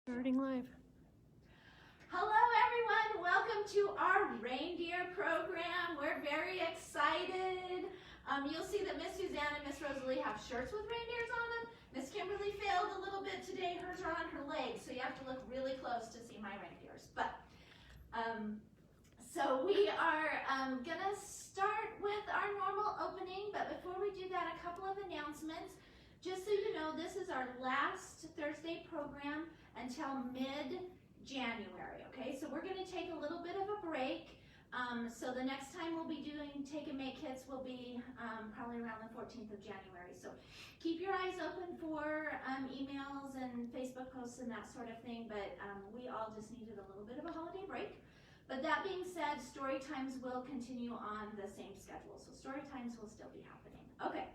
Starting live. Hello everyone, welcome to our reindeer program. We're very excited. You'll see that Miss Suzanne and Miss Rosalie have shirts with reindeers on them. Miss Kimberly failed a little bit today. Hers are on her legs, so you have to look really close to see my reindeers. But so we are gonna start with our normal opening, but before we do that, a couple of announcements. Just so you know, this is our last Thursday program until mid-January, okay? So we're gonna take a little bit of a break. So the next time we'll be doing Take and Make Kits will be probably around the 14th of January. So keep your eyes open for emails and Facebook posts and that sort of thing, but we all just needed a little bit of a holiday break. But that being said, story times will continue on the same schedule. So story times will still be happening. Okay,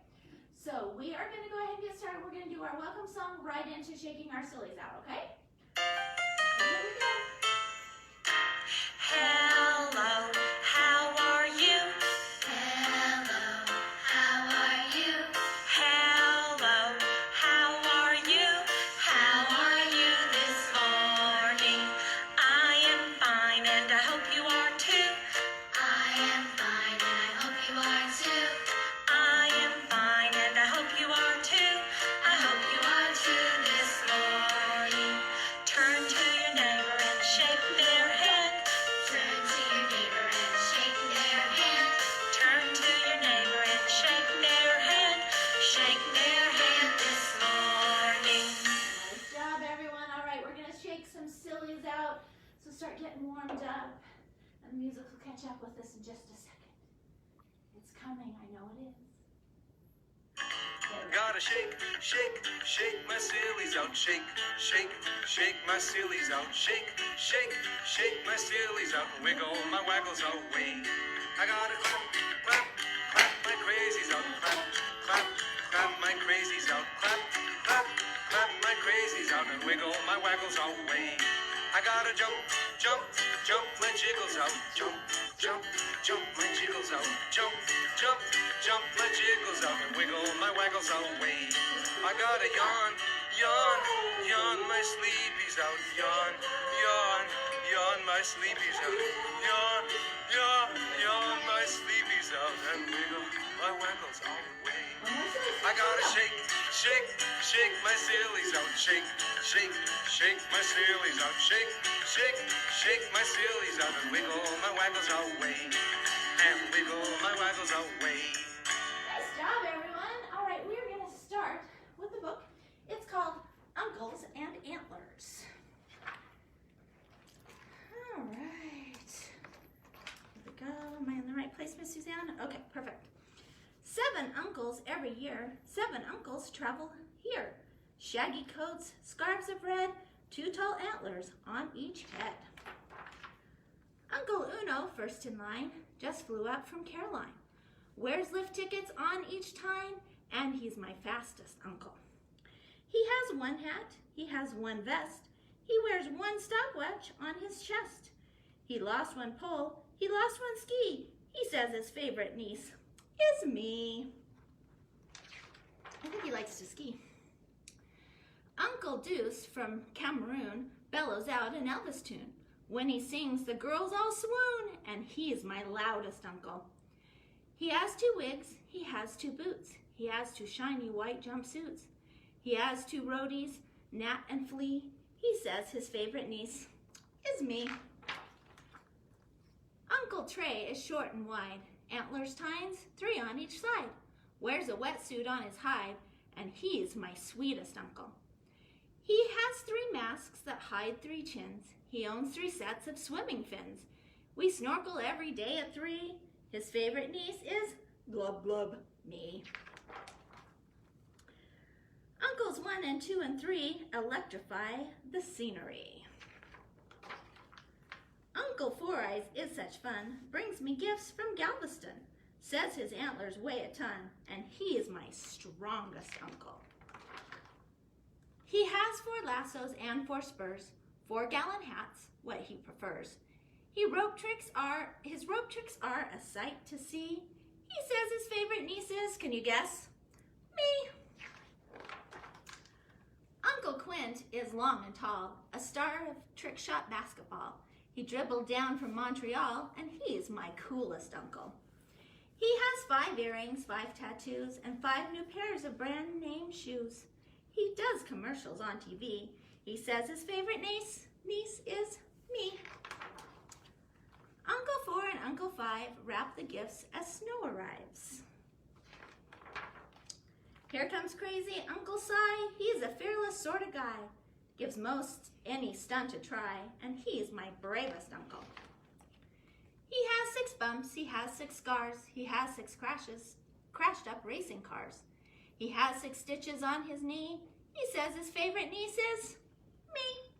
so we are gonna go ahead and get started. We're gonna do our welcome song right into shaking our sillies out, okay? Here we go. Hello, how are you? Hello, how are you? Hello, how are you? How are you this morning? I am fine and I hope you are too. I am fine and I hope you are too. I am fine and I hope you are too. I hope you are too this morning. Turn to your neighbor and shake their hand. Turn to your neighbor and shake their hand. Turn to your neighbor and shake their hand. Shake their hand this morning. Nice job, everyone. All right, we're gonna shake some sillies out. So start getting warmed up. And the music will catch up with us in just a second. It's coming, I know it is. There we go. Gotta shake, shake, shake my sillies out. Shake, shake, shake my sillies out. Shake, shake, shake my sillies out. Wiggle my waggles away. I gotta clap, clap, clap my crazies out. Clap, clap, clap my crazies out. Clap, clap, clap my crazies out. And wiggle my waggles away. I gotta jump, jump, jump my jiggles out. Jump, jump, jump my jiggles out. Jump, jump, jump my jiggles out. And wiggle my waggles away. I gotta yawn, yawn, yawn my sleepies out. Yawn, yawn, yawn my sleepies out. Yawn, yawn, yawn my sleepies out. And wiggle my waggles away. I gotta shake, shake, shake my sillies out. Shake, shake, shake my sillies out. Shake, shake, shake my sillies out. And wiggle my waggles away. And wiggle my waggles away. Nice job, everyone. All right, we're going to start with the book. It's called Uncles and Antlers. All right. Here we go. Am I in the right place, Miss Suzanne? Okay, perfect. 7 uncles every year. 7 uncles travel here. Shaggy coats, scarves of red, 2 tall antlers on each head. Uncle Uno, first in line, just flew out from Caroline. Wears lift tickets on each time, and he's my fastest uncle. He has 1 hat, he has 1 vest, he wears 1 stopwatch on his chest. He lost 1 pole, he lost 1 ski. He says his favorite niece is me. I think he likes to ski. Uncle Deuce from Cameroon bellows out an Elvis tune. When he sings, the girls all swoon, and he's my loudest uncle. He has 2 wigs, he has 2 boots, he has 2 shiny white jumpsuits. He has 2 roadies, Nat and Flea. He says his favorite niece is me. Uncle Trey is short and wide, antlers tines, 3 on each side. Wears a wetsuit on his hide, and he's my sweetest uncle. He has 3 masks that hide 3 chins. He owns 3 sets of swimming fins. We snorkel every day at 3. His favorite niece is Glub Glub, me. Uncles 1 and 2 and 3 electrify the scenery. Uncle Four Eyes is such fun, brings me gifts from Galveston. Says his antlers weigh a ton, and he is my strongest uncle. He has 4 lassos and 4 spurs, 4-gallon hats, what he prefers. His rope tricks are a sight to see. He says his favorite niece is, can you guess? Me. Uncle Quint is long and tall, a star of trick shot basketball. He dribbled down from Montreal, and he's my coolest uncle. He has 5 earrings, 5 tattoos, and 5 new pairs of brand name shoes. He does commercials on TV. He says his favorite niece is me. Uncle 4 and Uncle 5 wrap the gifts as snow arrives. Here comes crazy Uncle Si. He's a fearless sort of guy. Gives most any stunt a try, and he's my bravest uncle. He has 6 bumps, he has 6 scars, he has 6 crashes, crashed up racing cars. He has 6 stitches on his knee. He says his favorite niece is me.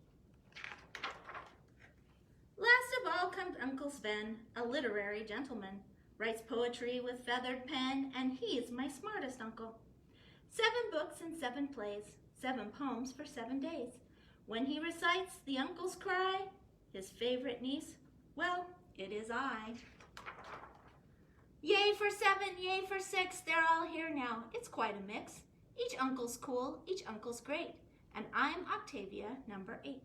Last of all comes Uncle Sven, a literary gentleman. Writes poetry with feathered pen, and he's my smartest uncle. 7 books and 7 plays, 7 poems for 7 days. When he recites, the uncles cry. His favorite niece, well, it is I. Yay for 7, yay for 6, they're all here now. It's quite a mix. Each uncle's cool, each uncle's great. And I'm Octavia, number 8.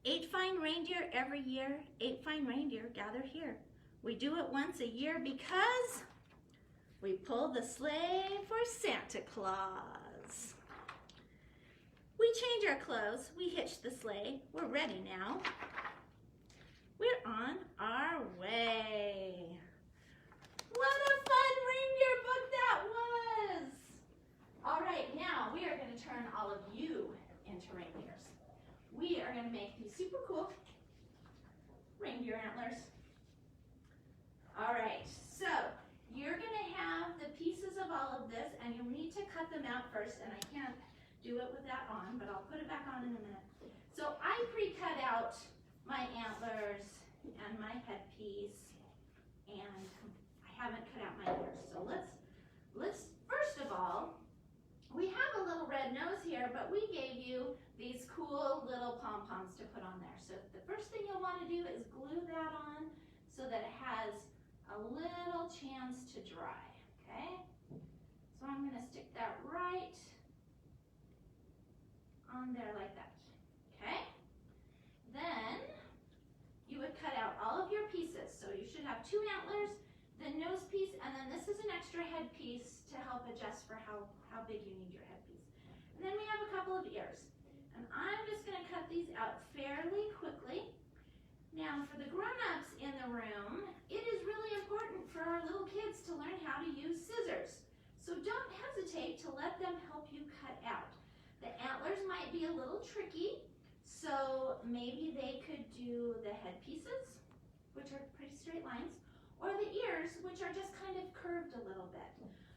8 fine reindeer every year, 8 fine reindeer gather here. We do it once a year because we pull the sleigh for Santa Claus. We change our clothes, we hitch the sleigh, we're ready now. We're on our way. What a fun reindeer book that was! All right, now we are going to turn all of you into reindeers. We are going to make these super cool reindeer antlers. All right, so you're going to have the pieces of all of this, and you'll need to cut them out first, and I can't do it with that on, but I'll put it back on in a minute. So I pre-cut out my antlers and my headpiece, and I haven't cut out my ears. So let's first of all, we have a little red nose here, but we gave you these cool little pom-poms to put on there. So the first thing you'll want to do is glue that on so that it has a little chance to dry, okay? So I'm going to stick that right on there like that, okay? Then you would cut out all of your pieces. So you should have 2 antlers, the nose piece, and then this is an extra head piece to help adjust for how big you need your headpiece. And then we have a couple of ears. And I'm just going to cut these out fairly quickly. Now for the grown-ups in the room, it is really important for our little kids to learn how to use scissors. So don't hesitate to let them help you cut out. The antlers might be a little tricky, so maybe they could do the head pieces, which are pretty straight lines, or the ears, which are just kind of curved a little bit.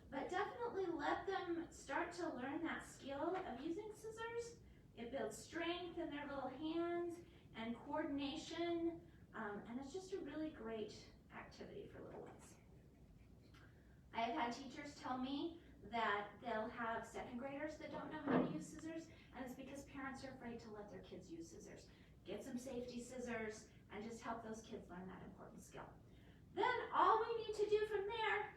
But definitely let them start to learn that skill of using scissors. It builds strength in their little hands and coordination, and it's just a really great activity for little ones. I have had teachers tell me that they'll have 2nd graders that don't know how to use scissors, and it's because parents are afraid to let their kids use scissors. Get some safety scissors and just help those kids learn that important skill. Then all we need to do from there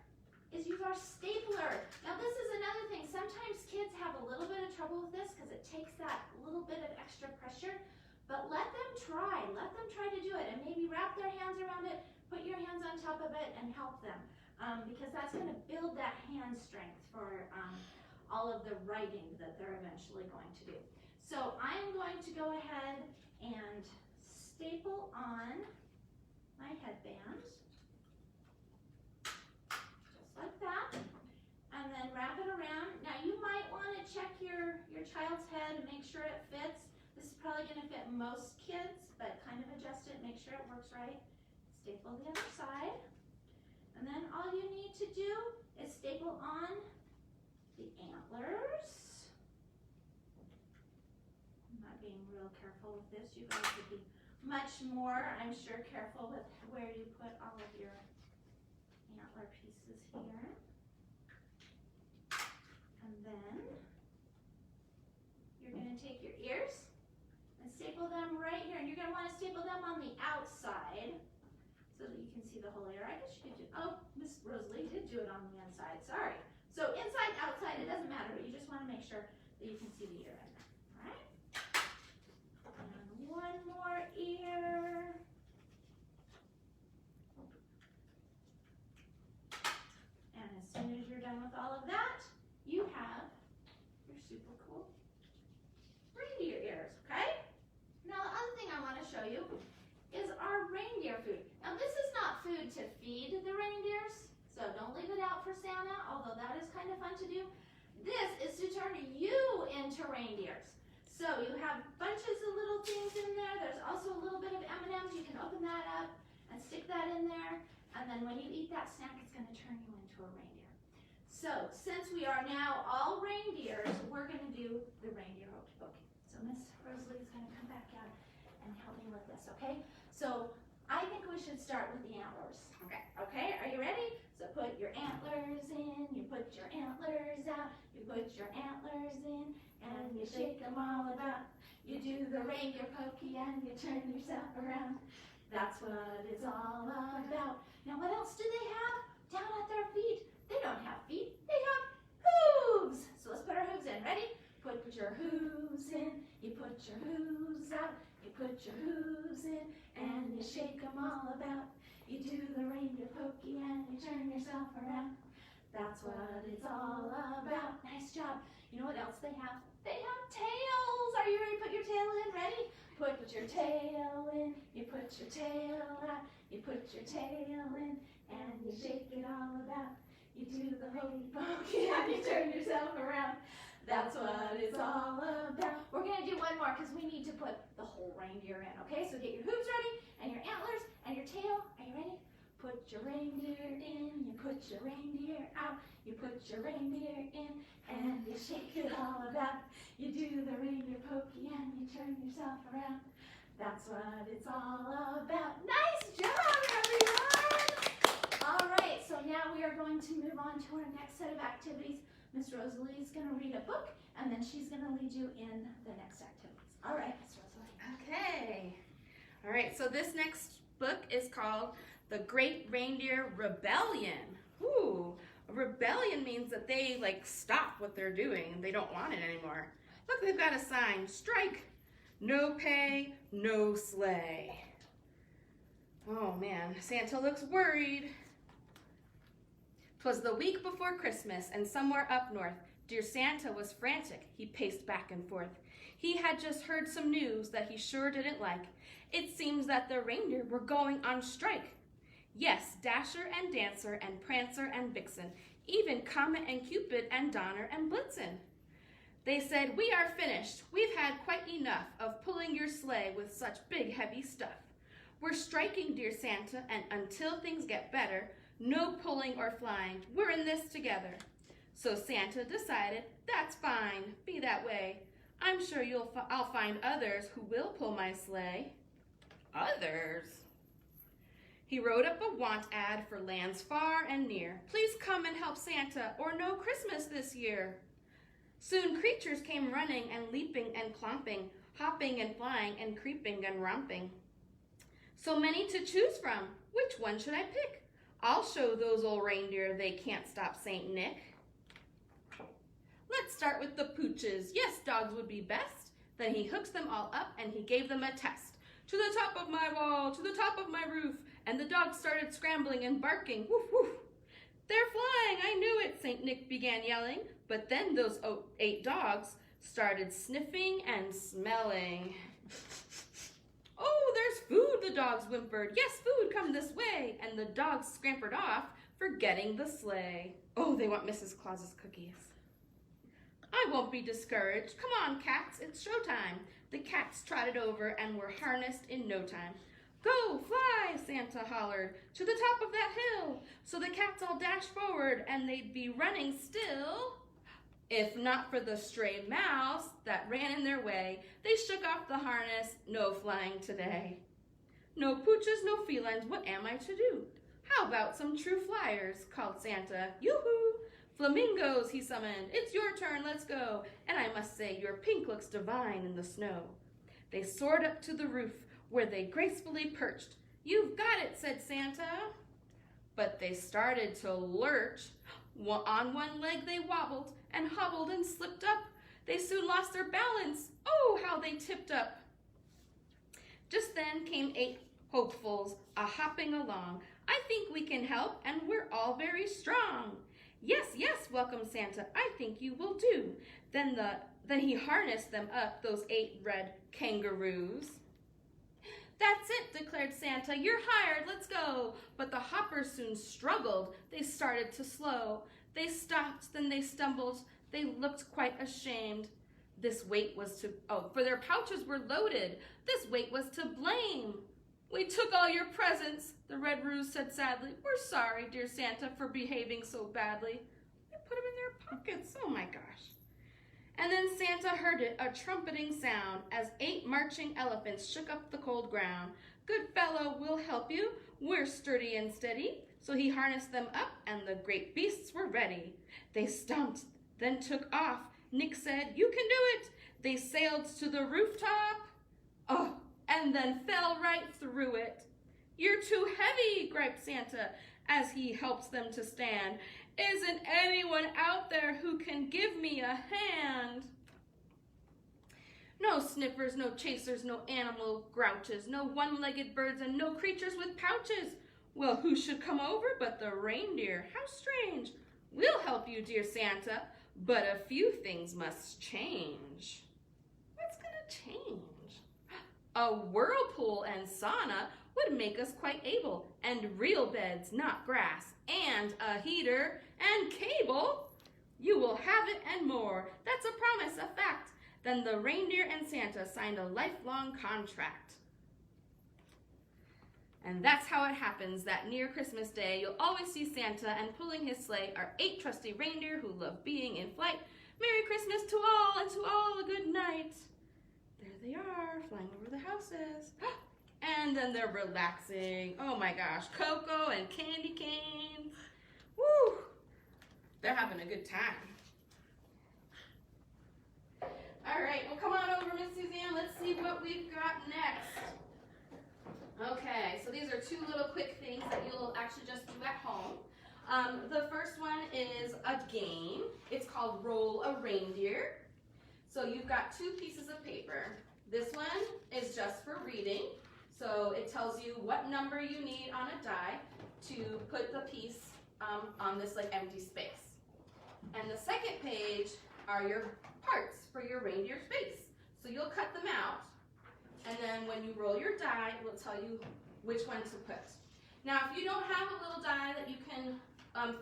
is use our stapler. Now this is another thing. Sometimes kids have a little bit of trouble with this because it takes that little bit of extra pressure, but let them try. Let them try to do it, and maybe wrap their hands around it, put your hands on top of it, and help them. Because that's going to build that hand strength for all of the writing that they're eventually going to do. So I'm going to go ahead and staple on my headband, just like that, and then wrap it around. Now you might want to check your child's head and make sure it fits. This is probably going to fit most kids, but kind of adjust it, make sure it works right. Staple the other side. And then all you need to do is staple on the antlers. I'm not being real careful with this. You guys would be much more, I'm sure, careful with where you put all of your antler pieces here. And then you're going to take your ears and staple them right here. And you're going to want to staple them on the outside so that you can see the whole ear. I guess you could do, oh, Miss Rosalie did do it on the inside, sorry. So inside, outside, it doesn't matter, but you just want to make sure that you can see the ear in there. So you have bunches of little things in there. There's also a little bit of M&Ms. You can open that up and stick that in there. And then when you eat that snack, it's going to turn you into a reindeer. So since we are now all reindeers, we're going to do the reindeer hokey pokey. So Miss Rosalie is going to come back out and help me with this, okay? So I think we should start with the antlers. Okay. Okay, are you ready? So put your antlers in, you put your antlers out, you put your antlers in, and you shake them all about. You do the reindeer pokey and you turn yourself around. That's what it's all about. Now what else do they have down at their feet? They don't have feet, they have hooves. So let's put our hooves in. Ready? Put your hooves in, you put your hooves out, you put your hooves in, and you shake them all about. You do the reindeer pokey and you turn yourself around. That's what it's all about. Nice job. You know what else they have? They have tails. Are you ready to put your tail in? Ready? Put your tail in, you put your tail out, you put your tail in, and you shake it all about. You do the hokey pokey and you turn yourself around. That's what it's all about. We're going to do one more because we need to put the whole reindeer in, okay? So get your hooves ready and your antlers and your tail. Are you ready? Put your reindeer in, you put your reindeer out, you put your reindeer in, and you shake it all about. You do the reindeer pokey and you turn yourself around. That's what it's all about. Nice job, everyone! All right, so now we are going to move on to our next set of activities. Miss Rosalie is going to read a book, and then she's going to lead you in the next activities. All right, Miss Rosalie. Okay. All right, so this next book is called The Great Reindeer Rebellion. Ooh, a rebellion means that they stop what they're doing and they don't want it anymore. Look, they've got a sign, strike, no pay, no sleigh. Oh man, Santa looks worried. 'Twas the week before Christmas, and somewhere up north, dear Santa was frantic. He paced back and forth. He had just heard some news that he sure didn't like. It seems that the reindeer were going on strike. Yes, Dasher and Dancer and Prancer and Vixen, even Comet and Cupid and Donner and Blitzen. They said, "We are finished. We've had quite enough of pulling your sleigh with such big heavy stuff. We're striking, dear Santa, and until things get better, no pulling or flying. We're in this together." So Santa decided, that's fine, be that way. I'm sure I'll find others who will pull my sleigh. Others? He wrote up a want ad for lands far and near. Please come and help Santa, or no Christmas this year. Soon creatures came running and leaping and clomping, hopping and flying and creeping and romping. So many to choose from, which one should I pick? I'll show those old reindeer they can't stop Saint Nick. Let's start with the pooches. Yes, dogs would be best. Then he hooked them all up and he gave them a test. To the top of my wall, to the top of my roof, and the dogs started scrambling and barking. Woof, woof. They're flying, I knew it, Saint Nick began yelling. But then those 8 dogs started sniffing and smelling. Oh, there's food, the dogs whimpered. Yes, food, come this way. And the dogs scampered off, forgetting the sleigh. Oh, they want Mrs. Claus's cookies. I won't be discouraged. Come on, cats, it's showtime. The cats trotted over and were harnessed in no time. Go, fly, Santa hollered, to the top of that hill. So the cats all dashed forward and they'd be running still. If not for the stray mouse that ran in their way, they shook off the harness, no flying today. No pooches, no felines, what am I to do? How about some true flyers, called Santa. Yoo-hoo! Flamingos, he summoned. It's your turn, let's go. And I must say, your pink looks divine in the snow. They soared up to the roof, where they gracefully perched. You've got it, said Santa. But they started to lurch. On one leg they wobbled and hobbled and slipped up. They soon lost their balance. Oh, how they tipped up. Just then came 8 hopefuls a-hopping along. I think we can help, and we're all very strong. Yes, yes, welcomed Santa. I think you will do. Then he harnessed them up, those 8 red kangaroos. That's it, declared Santa. You're hired, let's go. But the hoppers soon struggled. They started to slow. They stopped, then they stumbled. They looked quite ashamed. This weight was to, for their pouches were loaded. This weight was to blame. We took all your presents, the Red Ruse said sadly. We're sorry, dear Santa, for behaving so badly. We put them in their pockets, oh my gosh. And then Santa heard it, a trumpeting sound, as 8 marching elephants shook up the cold ground. Good fellow, we'll help you. We're sturdy and steady. So he harnessed them up, and the great beasts were ready. They stomped, then took off. Nick said, you can do it. They sailed to the rooftop. Oh, and then fell right through it. You're too heavy, griped Santa, as he helps them to stand. Isn't anyone out there who can give me a hand? No sniffers, no chasers, no animal grouches, no one-legged birds, and no creatures with pouches. Well, who should come over but the reindeer? How strange. We'll help you, dear Santa, but a few things must change. What's gonna change? A whirlpool and sauna would make us quite able, and real beds, not grass, and a heater and cable. You will have it and more. That's a promise, a fact. Then the reindeer and Santa signed a lifelong contract. And that's how it happens that near Christmas Day, you'll always see Santa, and pulling his sleigh are 8 trusty reindeer who love being in flight. Merry Christmas to all, and to all a good night. There they are, flying over the houses. And then they're relaxing. Oh my gosh, cocoa and candy canes. Woo! They're having a good time. All right, well, come on over, Miss Suzanne. Let's see what we've got next. Okay, so these are 2 little quick things that you'll actually just do at home. The first one is a game. It's called Roll a Reindeer. So you've got 2 pieces of paper. This one is just for reading. So it tells you what number you need on a die to put the piece on this like empty space. And the second page are your parts for your reindeer face. So you'll cut them out, and then when you roll your die, it will tell you which one to put. Now, if you don't have a little die that you can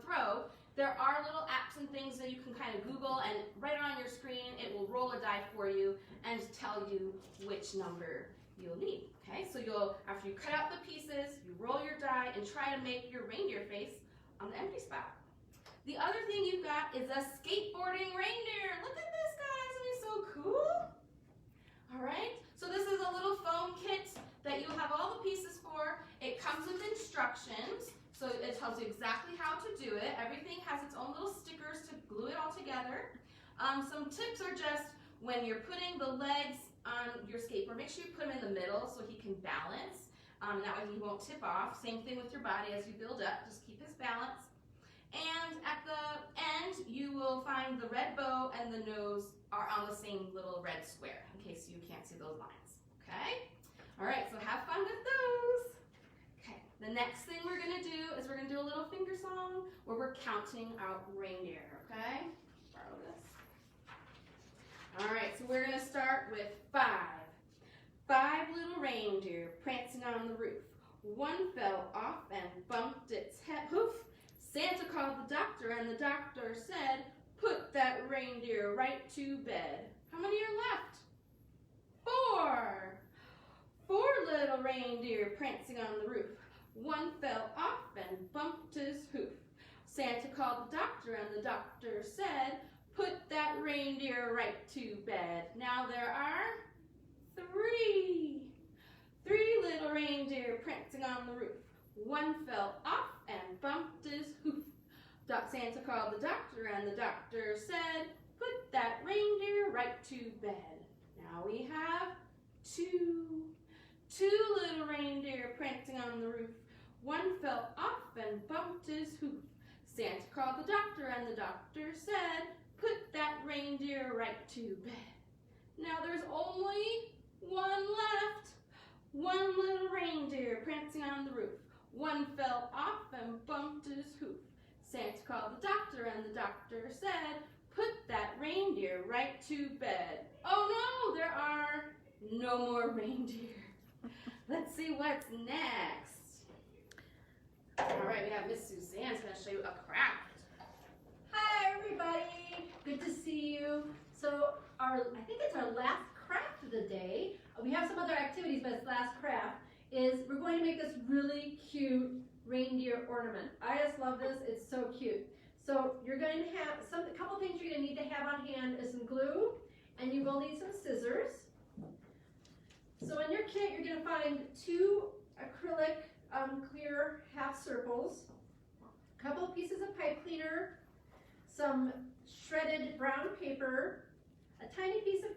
throw, there are little apps and things that you can kind of Google, and right on your screen, it will roll a die for you and tell you which number you'll need. Okay, so after you cut out the pieces, you roll your die and try to make your reindeer face on the empty spot. The other thing you've got is a skateboarding reindeer. Look at this, guys, isn't he so cool? All right, so this is a little foam kit that you'll have all the pieces for. It comes with instructions, so it tells you exactly how to do it. Everything has its own little stickers to glue it all together. Some tips are just when you're putting the legs on your skateboard, make sure you put him in the middle so he can balance. That way he won't tip off. Same thing with your body as you build up, just keep his balance. And at the end, you will find the red bow and the nose are on the same little red square, in case you can't see those lines, okay? All right, so have fun with those. Okay, the next thing we're gonna do is we're gonna do a little finger song where we're counting out reindeer, okay? Borrow this. All right, so we're gonna start with 5. 5 little reindeer prancing on the roof. One fell off and bumped its hoof. Santa called the doctor, and the doctor said, put that reindeer right to bed. How many are left? 4. 4 little reindeer prancing on the roof. One fell off and bumped his hoof. Santa called the doctor, and the doctor said, put that reindeer right to bed. Now there are 3. 3 little reindeer prancing on the roof. One fell off and bumped his hoof. Santa called the doctor, and the doctor said, put that reindeer right to bed. Now we have 2. 2 little reindeer prancing on the roof. One fell off and bumped his hoof. Santa called the doctor, and the doctor said, put that reindeer right to bed. Now there's only 1 left. 1 little reindeer prancing on the roof. One fell off and bumped his hoof. Santa called the doctor, and the doctor said, put that reindeer right to bed. Oh no, there are no more reindeer. Let's see what's next. All right, we have Miss Suzanne's gonna show you a craft. Hi everybody, good to see you. So I think it's our last craft of the day. We have some other activities, but it's last craft. Is we're going to make this really cute reindeer ornament. I just love this. It's so cute. So you're going to have a couple things you're going to need to have on hand is some glue, and you will need some scissors. So in your kit, you're going to find 2 acrylic clear half circles, a couple pieces of pipe cleaner, some shredded brown paper, a tiny piece of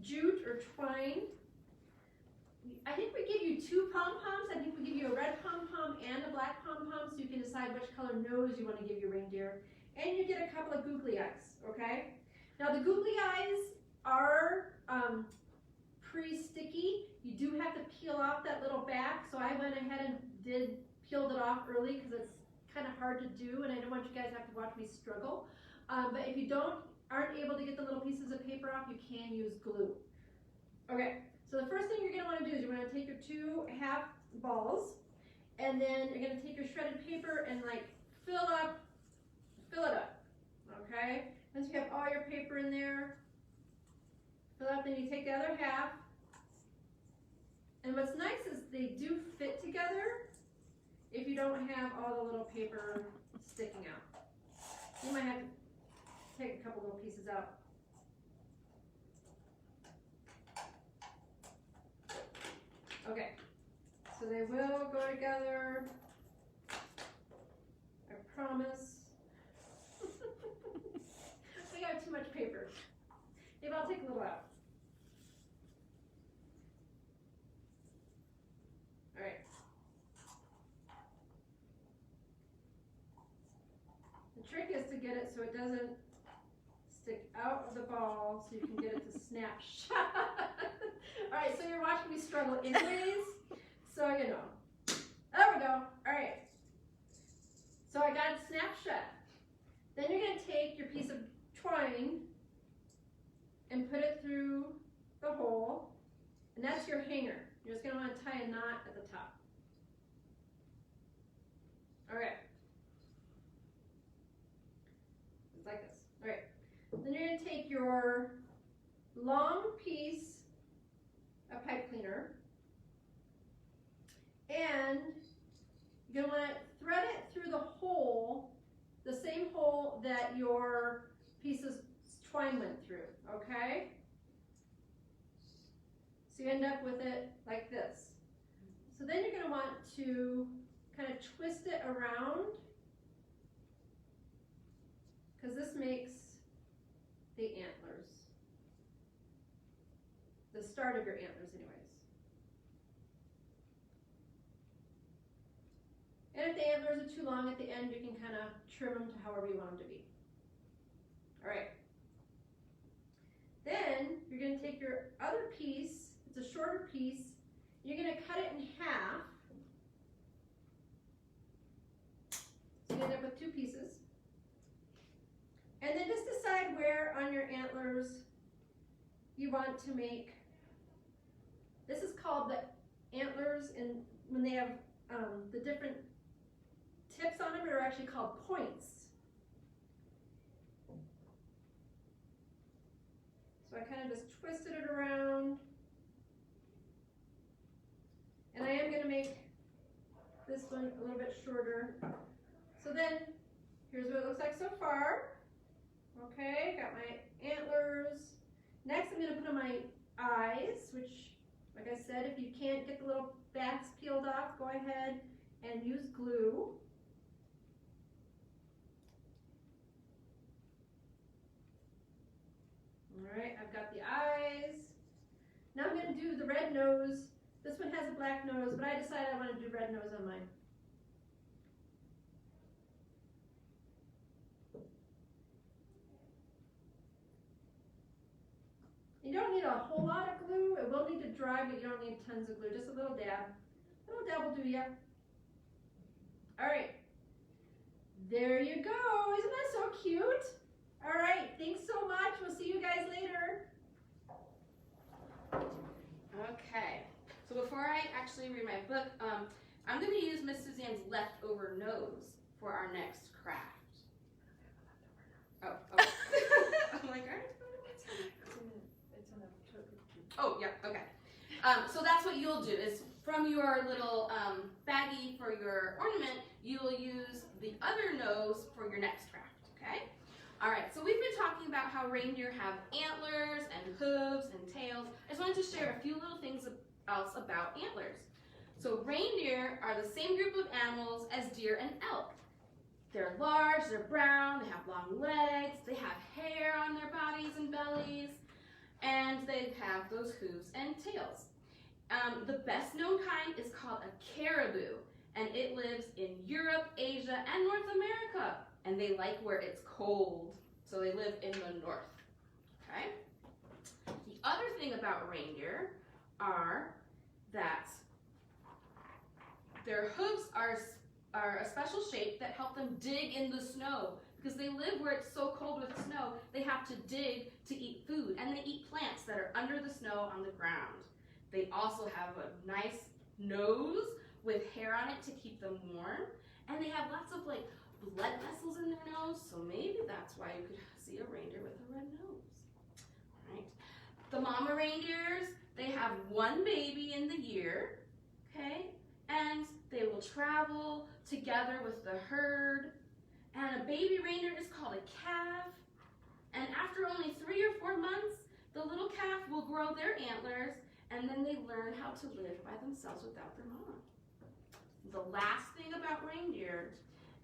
jute or twine. I think we give you 2 pom-poms. I think we give you a red pom-pom and a black pom-pom, so you can decide which color nose you want to give your reindeer. And you get a couple of googly eyes, okay? Now the googly eyes are pretty sticky. You do have to peel off that little back, so I went ahead and peeled it off early because it's kind of hard to do, and I don't want you guys to have to watch me struggle. But if you aren't able to get the little pieces of paper off, you can use glue. Okay. So the first thing you're going to want to do is you're going to take your 2 half balls, and then you're going to take your shredded paper and like fill it up, okay? Once you have all your paper in there, fill it up, then you take the other half, and what's nice is they do fit together if you don't have all the little paper sticking out. You might have to take a couple little pieces out. Okay, so they will go together, I promise. We got too much paper. Maybe I'll take a little out. All right. The trick is to get it so it doesn't stick out of the ball, so you can get it to snap shut. All right, so you're watching me struggle anyways, so you know. There we go. All right. So I got it snapped shut. Then you're going to take your piece of twine and put it through the hole, and that's your hanger. You're just going to want to tie a knot at the top. All right. It's like this. All right. Then you're going to take your long piece of pipe cleaner, and you're going to want to thread it through the hole, the same hole that your piece of twine went through, okay? So you end up with it like this. So then you're going to want to kind of twist it around, because this makes the antlers. The start of your antlers anyways. And if the antlers are too long at the end, you can kind of trim them to however you want them to be. All right. Then you're going to take your other piece, it's a shorter piece, you're going to cut it in half. So you end up with 2 pieces. And then just decide where on your antlers you want to make. This is called the antlers, and when they have the different tips on them, are actually called points. So I kind of just twisted it around, and I am going to make this one a little bit shorter. So then, here's what it looks like so far. Okay, got my antlers. Next, I'm going to put on my eyes, which, like I said, if you can't get the little backs peeled off, go ahead and use glue. All right, I've got the eyes. Now I'm going to do the red nose. This one has a black nose, but I decided I want to do red nose on mine. You don't need a whole lot of glue. It will need to dry, but you don't need tons of glue. Just a little dab. A little dab will do ya. All right. There you go. Isn't that so cute? All right. Thanks so much. We'll see you guys later. Okay. So before I actually read my book, I'm going to use Miss Suzanne's leftover nose for our next craft. Oh, okay. I'm like, all right. So that's what you'll do is from your little baggie for your ornament, you'll use the other nose for your next craft, okay? All right, so we've been talking about how reindeer have antlers and hooves and tails. I just wanted to share a few little things else about antlers. So reindeer are the same group of animals as deer and elk. They're large, they're brown, they have long legs, they have hair on their bodies and bellies, and they have those hooves and tails. The best known kind is called a caribou, and it lives in Europe, Asia, and North America, and they like where it's cold, so they live in the north, okay? The other thing about reindeer are that their hooves are a special shape that help them dig in the snow. Because they live where it's so cold with snow, they have to dig to eat food, and they eat plants that are under the snow on the ground. They also have a nice nose with hair on it to keep them warm, and they have lots of like blood vessels in their nose, so maybe that's why you could see a reindeer with a red nose. All right. The mama reindeers, they have one baby in the year, okay? And they will travel together with the herd. And a baby reindeer is called a calf. And after only 3 or 4 months, the little calf will grow their antlers, and then they learn how to live by themselves without their mama. The last thing about reindeer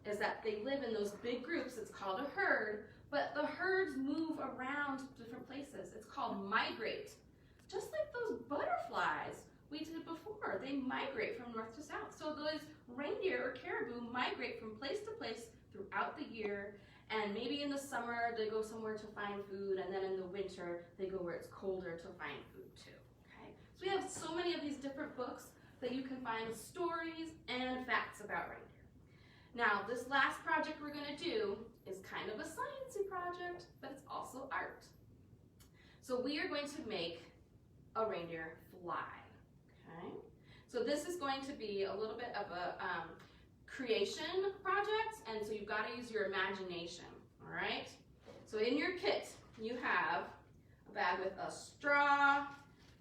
is that they live in those big groups. It's called a herd, but the herds move around different places. It's called migrate. Just like those butterflies we did before. They migrate from north to south. So those reindeer or caribou migrate from place to place throughout the year, and maybe in the summer they go somewhere to find food, and then in the winter they go where it's colder to find food too. Okay? So we have so many of these different books that you can find stories and facts about reindeer. Now, this last project we're going to do is kind of a sciencey project, but it's also art. So we are going to make a reindeer fly. Okay? So this is going to be a little bit of a creation project, and so you've got to use your imagination, all right? So in your kit, you have a bag with a straw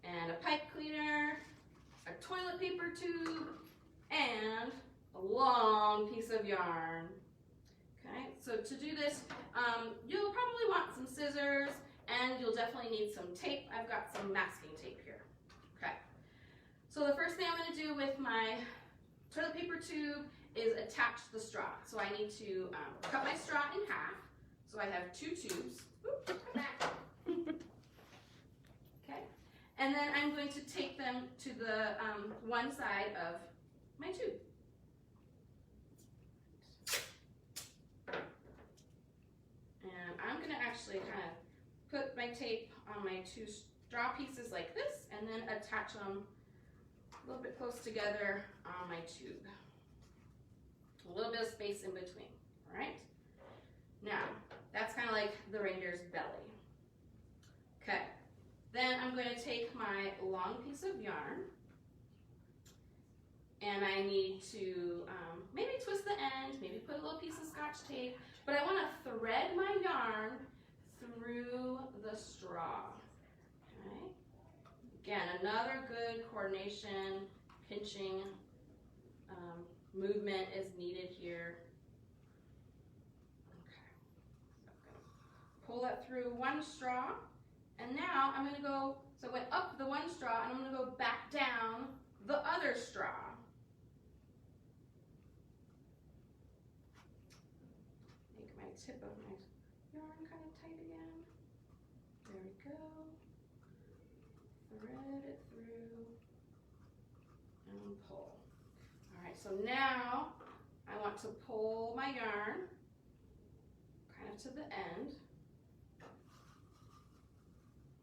and a pipe cleaner, a toilet paper tube, and a long piece of yarn. Okay, so to do this, you'll probably want some scissors, and you'll definitely need some tape. I've got some masking tape here. Okay, so the first thing I'm going to do with my toilet paper tube is attach the straw. So I need to cut my straw in half. So I have 2 tubes. Okay, and then I'm going to take them to the one side of my tube. And I'm going to actually kind of put my tape on my 2 straw pieces like this, and then attach them a little bit close together on my tube. A little bit of space in between, all right? Now, that's kind of like the reindeer's belly. Okay, then I'm going to take my long piece of yarn, and I need to maybe twist the end, maybe put a little piece of Scotch tape, but I want to thread my yarn through the straw, okay? Again, another good coordination, pinching movement is needed here. Okay, so I'm going to pull that through one straw, and now I'm going to go, so I went up the one straw, and I'm going to go back down the other straw. Make my tip of my yarn kind of tight again. There we go. Thread it through and pull. All right, so now I want to pull my yarn kind of to the end.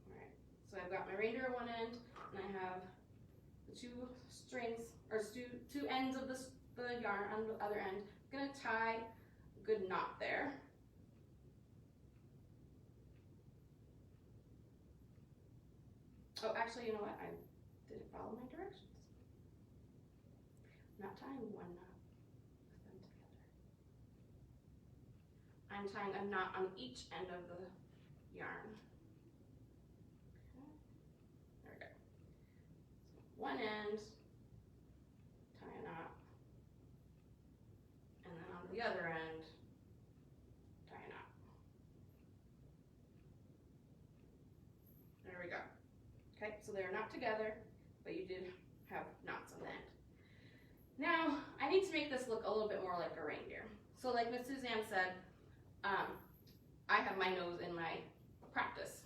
All right, so I've got my reindeer at one end, and I have the 2 strings, or 2 ends of the yarn on the other end. I'm gonna tie a good knot there. Oh, actually, you know what? I didn't follow my directions. I'm not tying one knot with them together. I'm tying a knot on each end of the yarn. Okay. There we go. So one end, tie a knot, and then on the other end, tie a knot. There we go. Okay, so they're not together, but you did have knots on the end. Now, I need to make this look a little bit more like a reindeer. So like Miss Suzanne said, I have my nose in my practice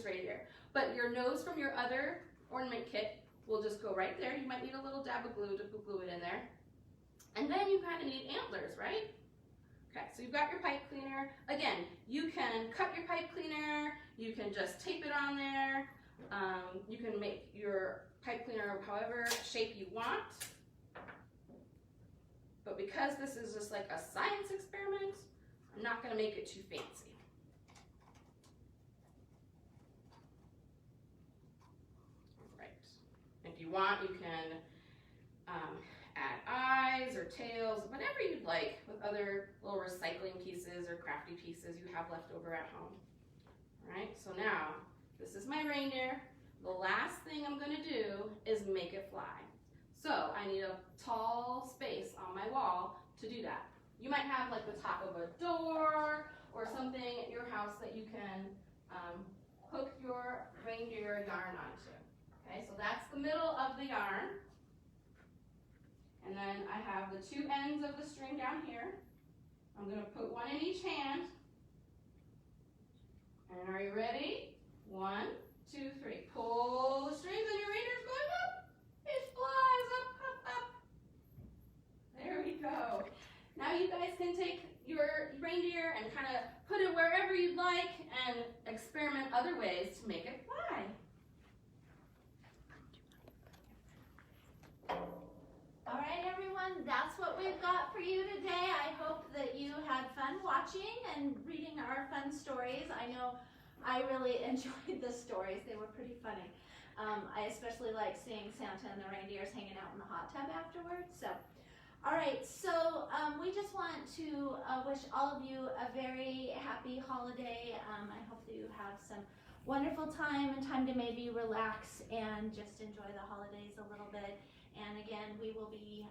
reindeer. But your nose from your other ornament kit will just go right there. You might need a little dab of glue to glue it in there. And then you kind of need antlers, right? Okay, so you've got your pipe cleaner. Again, you can cut your pipe cleaner, you can just tape it on there, you can make your pipe cleaner however shape you want. But because this is just like a science experiment, I'm not going to make it too fancy. All right. If you want, you can add eyes or tails, whatever you'd like, with other little recycling pieces or crafty pieces you have left over at home. All right, so now this is my reindeer. The last thing I'm going to do is make it fly. So I need a tall space on my wall to do that. You might have like the top of a door or something at your house that you can hook your reindeer yarn onto. Okay, so that's the middle of the yarn. And then I have the two ends of the string down here. I'm going to put one in each hand. And are you ready? 1, 2, 3. Pull the strings and your reindeer's going up. It flies up, up, up. There we go. Now you guys can take your reindeer and kind of put it wherever you'd like and experiment other ways to make it fly. All right, everyone, that's what we've got for you today. I hope that you had fun watching and reading our fun stories. I know I really enjoyed the stories. They were pretty funny. I especially like seeing Santa and the reindeers hanging out in the hot tub afterwards. So, all right, so we just want to wish all of you a very happy holiday. I hope that you have some wonderful time and time to maybe relax and just enjoy the holidays a little bit. And again, we will be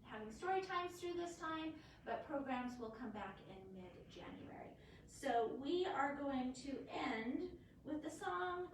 having story times through this time, but programs will come back in mid-January. So we are going to end with the song